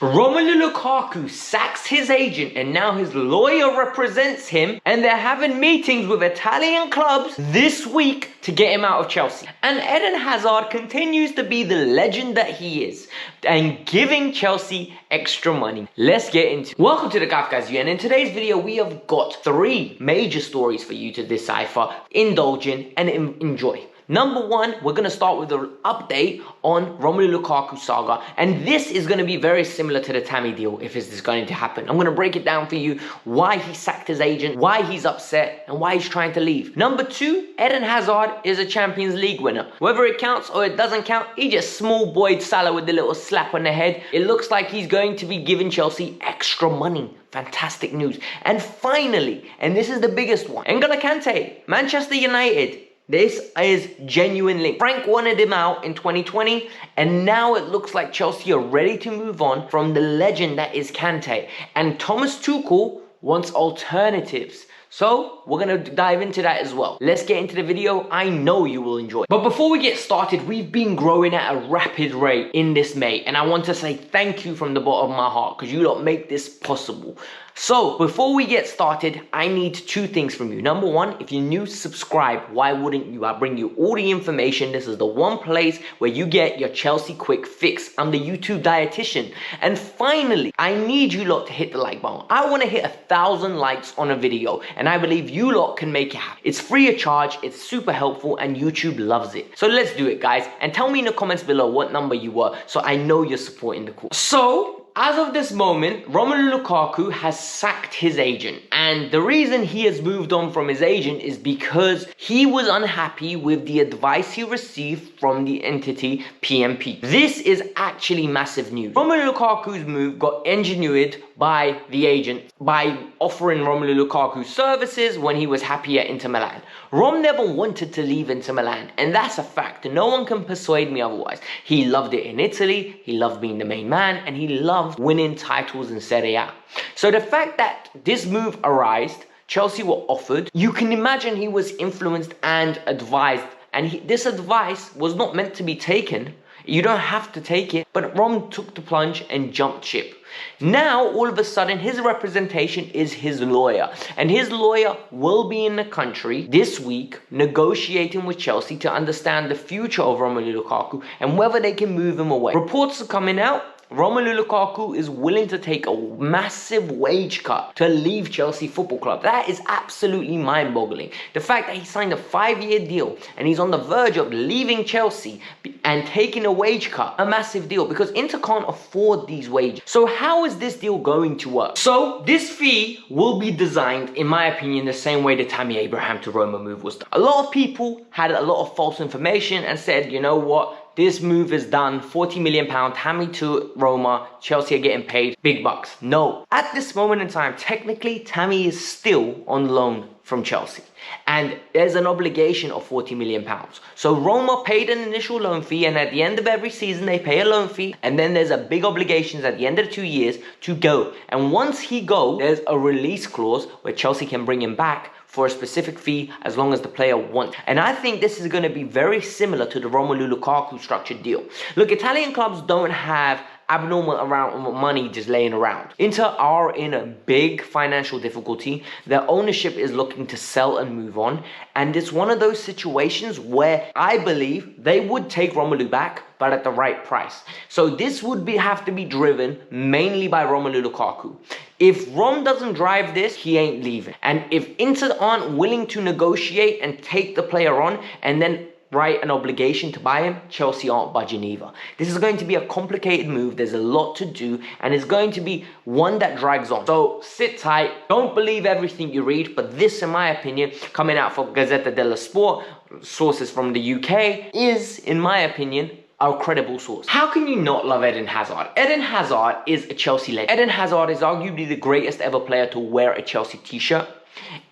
Romelu Lukaku sacks his agent and now his lawyer represents him, and they're having meetings with Italian clubs this week to get him out of Chelsea. And Eden Hazard continues to be the legend that he is and giving Chelsea extra money. Let's get into it. Welcome to the Kavkas View, and in today's video we have got 3 major stories for you to decipher, indulge in and enjoy. Number 1, we're going to start with an update on Romelu Lukaku saga, and this is going to be very similar to the Tammy deal if this is going to happen. I'm going to break it down for you, why he sacked his agent, why he's upset, and why he's trying to leave. Number 2, Eden Hazard is a Champions League winner. Whether it counts or it doesn't count, he just small boyed Salah with the little slap on the head. It looks like he's going to be giving Chelsea extra money. Fantastic news. And finally, and this is the biggest one, N'Golo Kante, Manchester United. This is genuine link. Frank wanted him out in 2020, and now it looks like Chelsea are ready to move on from the legend that is Kante. And Thomas Tuchel wants alternatives. So we're going to dive into that as well. Let's get into the video. I know you will enjoy. But before we get started, we've been growing at a rapid rate in this May, and I want to say thank you from the bottom of my heart because you lot make this possible. So before we get started, I need 2 things from you. Number 1, if you're new, subscribe. Why wouldn't you? I bring you all the information. This is the one place where you get your Chelsea quick fix. I'm the YouTube dietitian. And finally, I need you lot to hit the like button. I want to hit 1,000 likes on a video, and I believe you lot can make it happen. It's free of charge, it's super helpful, and YouTube loves it. So let's do it, guys, and tell me in the comments below what number you were so I know you're supporting the cause. So as of this moment, Romelu Lukaku has sacked his agent, and the reason he has moved on from his agent is because he was unhappy with the advice he received from the entity PMP. This is actually massive news. Romelu Lukaku's move got engineered by the agent by offering Romelu Lukaku services when he was happy at Inter Milan. Rom never wanted to leave Inter Milan, and that's a fact. No one can persuade me otherwise. He loved it in Italy, he loved being the main man, and he loved winning titles in Serie A. So the fact that this move arose, Chelsea were offered, you can imagine he was influenced and advised, and this advice was not meant to be taken. You don't have to take it, but Rom took the plunge and jumped ship. Now, all of a sudden, his representation is his lawyer, and his lawyer will be in the country this week negotiating with Chelsea to understand the future of Romelu Lukaku and whether they can move him away. Reports are coming out. Romelu Lukaku is willing to take a massive wage cut to leave Chelsea Football Club. That is absolutely mind-boggling. The fact that he signed a 5-year deal and he's on the verge of leaving Chelsea and taking a wage cut, a massive deal, because Inter can't afford these wages. So how is this deal going to work? So this fee will be designed, in my opinion, the same way the Tammy Abraham to Roma move was done. A lot of people had a lot of false information and said, you know what? This move is done, £40 million, Tammy to Roma, Chelsea are getting paid big bucks. No. At this moment in time, technically, Tammy is still on loan from Chelsea. And there's an obligation of £40 million. So Roma paid an initial loan fee, and at the end of every season, they pay a loan fee. And then there's a big obligation at the end of the 2 years to go. And once he goes, there's a release clause where Chelsea can bring him back for a specific fee as long as the player wants. And I think this is going to be very similar to the Romelu Lukaku structured deal. Look, Italian clubs don't have abnormal amount of money just laying around. Inter are in a big financial difficulty. Their ownership is looking to sell and move on. And it's one of those situations where I believe they would take Romelu back, but at the right price. So this would have to be driven mainly by Romelu Lukaku. If Rom doesn't drive this, he ain't leaving. And if Inter aren't willing to negotiate and take the player on and then write an obligation to buy him, Chelsea aren't budging either. This is going to be a complicated move. There's a lot to do, and it's going to be one that drags on. So sit tight. Don't believe everything you read, but this, in my opinion, coming out from Gazzetta dello Sport, sources from the UK, is, in my opinion, a credible source. How can you not love Eden Hazard? Eden Hazard is a Chelsea legend. Eden Hazard is arguably the greatest ever player to wear a Chelsea t-shirt.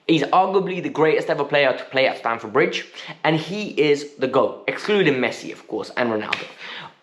He's arguably the greatest ever player to play at Stamford Bridge, and he is the GOAT, excluding Messi, of course, and Ronaldo.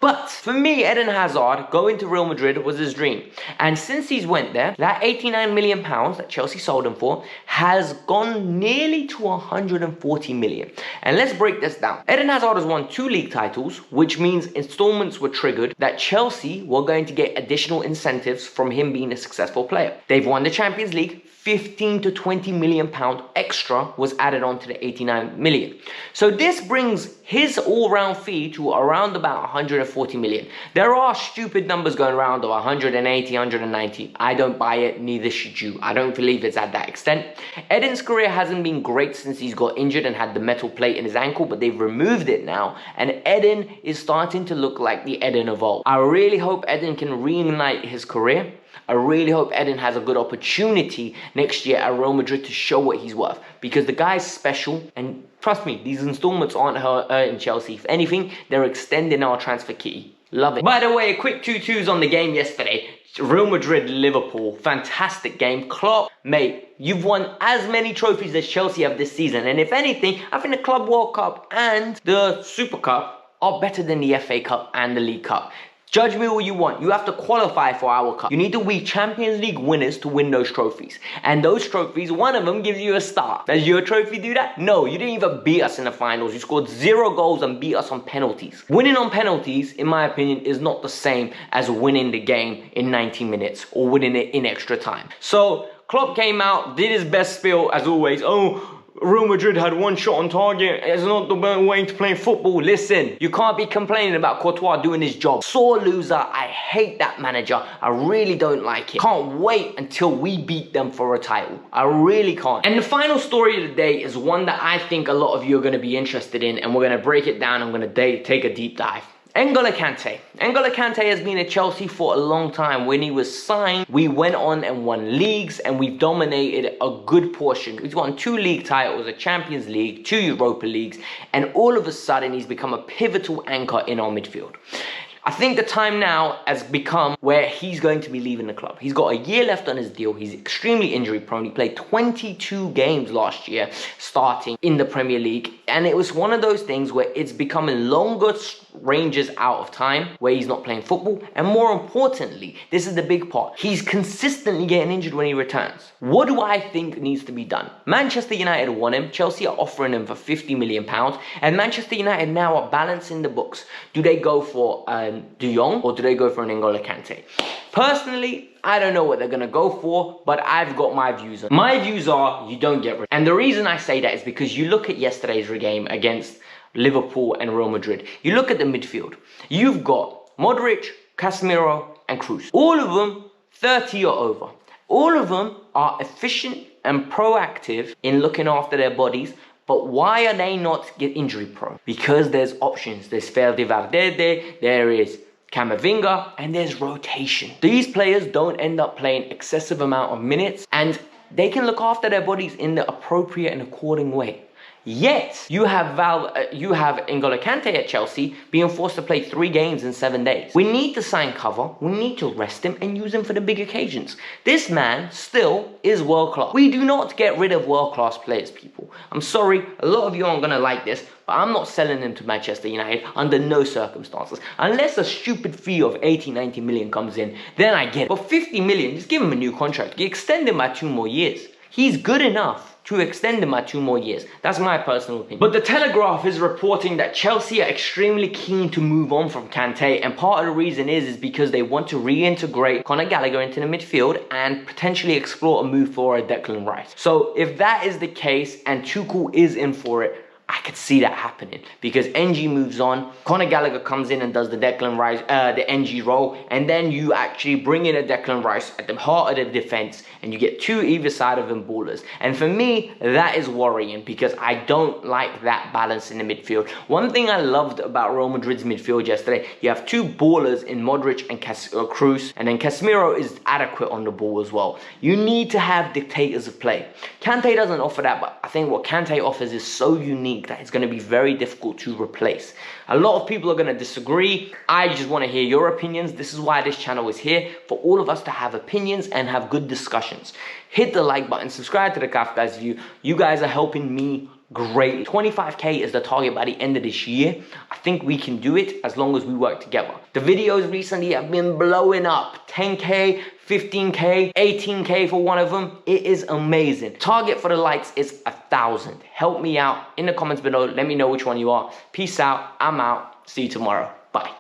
But for me, Eden Hazard going to Real Madrid was his dream. And since he's went there, that £89 million that Chelsea sold him for has gone nearly to 140 million. And let's break this down. Eden Hazard has won 2 league titles, which means installments were triggered that Chelsea were going to get additional incentives from him being a successful player. They've won the Champions League. 15 to 20 million pound extra was added on to the 89 million. So this brings his all-round fee to around about 140 million. There are stupid numbers going around of 180, 190. I don't buy it, neither should you. I don't believe it's at that extent. Eden's career hasn't been great since he's got injured and had the metal plate in his ankle, but they've removed it now, and Eden is starting to look like the Eden of old. I really hope Eden can reignite his career. I really hope Eden has a good opportunity next year at Real Madrid to show what he's worth, because the guy's special, and trust me, these installments aren't hurting Chelsea. If anything, they're extending our transfer key. Love it. By the way, a quick 2-2s on the game yesterday. Real Madrid, Liverpool, fantastic game. Klopp, mate, you've won as many trophies as Chelsea have this season, and if anything, I think the Club World Cup and the Super Cup are better than the FA Cup and the League Cup. Judge me all you want. You have to qualify for our cup. You need to be Champions League winners to win those trophies. And those trophies, one of them gives you a star. Does your trophy do that? No, you didn't even beat us in the finals. You scored 0 goals and beat us on penalties. Winning on penalties, in my opinion, is not the same as winning the game in 90 minutes or winning it in extra time. So, Klopp came out, did his best spiel as always. Oh, Real Madrid had 1 shot on target. It's not the way to play football. Listen, you can't be complaining about Courtois doing his job. Sore loser. I hate that manager. I really don't like it. Can't wait until we beat them for a title. I really can't. And the final story of the day is one that I think a lot of you are going to be interested in, and we're going to break it down. I'm going to take a deep dive. N'Golo Kante. N'Golo Kante has been at Chelsea for a long time. When he was signed, we went on and won leagues, and we've dominated a good portion. He's won 2 league titles, a Champions League, 2 Europa Leagues, and all of a sudden he's become a pivotal anchor in our midfield. I think the time now has become where he's going to be leaving the club. He's got a year left on his deal. He's extremely injury prone. He played 22 games last year starting in the Premier League. And it was one of those things where it's becoming longer ranges out of time where he's not playing football. And more importantly, this is the big part, he's consistently getting injured when he returns. What do I think needs to be done? Manchester United want him. Chelsea are offering him for £50 million. And Manchester United now are balancing the books. Do they go for De Jong or do they go for an N'Golo Kante? Personally, I don't know what they're going to go for, but I've got my views on it. My views are you don't get rid. And the reason I say that is because you look at yesterday's game against Liverpool and Real Madrid. You look at the midfield. You've got Modric, Casemiro and Kroos. All of them 30 or over. All of them are efficient and proactive in looking after their bodies. But why are they not injury prone? Because there's options. There's Fede Valverde, there is Camavinga, and there's rotation. These players don't end up playing excessive amount of minutes, and they can look after their bodies in the appropriate and according way. Yet, you have N'Golo Kante at Chelsea being forced to play 3 games in 7 days. We need to sign cover, we need to rest him and use him for the big occasions. This man still is world class. We do not get rid of world class players, people. I'm sorry, a lot of you aren't going to like this, but I'm not selling him to Manchester United under no circumstances. Unless a stupid fee of 80, 90 million comes in, then I get it. But 50 million, just give him a new contract. You extend him by 2 more years. He's good enough to extend him by 2 more years. That's my personal opinion. But the Telegraph is reporting that Chelsea are extremely keen to move on from Kante, and part of the reason is because they want to reintegrate Conor Gallagher into the midfield and potentially explore a move for a Declan Rice. So if that is the case and Tuchel is in for it, I could see that happening because NG moves on, Conor Gallagher comes in and does the Declan Rice, the NG role, and then you actually bring in a Declan Rice at the heart of the defense, and you get 2 either side of him ballers. And for me, that is worrying because I don't like that balance in the midfield. One thing I loved about Real Madrid's midfield yesterday, you have 2 ballers in Modric and Kroos, and then Casemiro is adequate on the ball as well. You need to have dictators of play. Kante doesn't offer that, but I think what Kante offers is so unique that it's going to be very difficult to replace. A lot of people are going to disagree. I just want to hear your opinions. This is why this channel is here, for all of us to have opinions and have good discussions. Hit the like button, subscribe to the Kavkas View. You guys are helping me greatly. 25k is the target by the end of this year. I think we can do it as long as we work together. The videos recently have been blowing up. 10k, 15k, 18k for one of them. It is amazing. Target for the likes is 1,000. Help me out in the comments below. Let me know which one you are. Peace out. I'm out. See you tomorrow. Bye.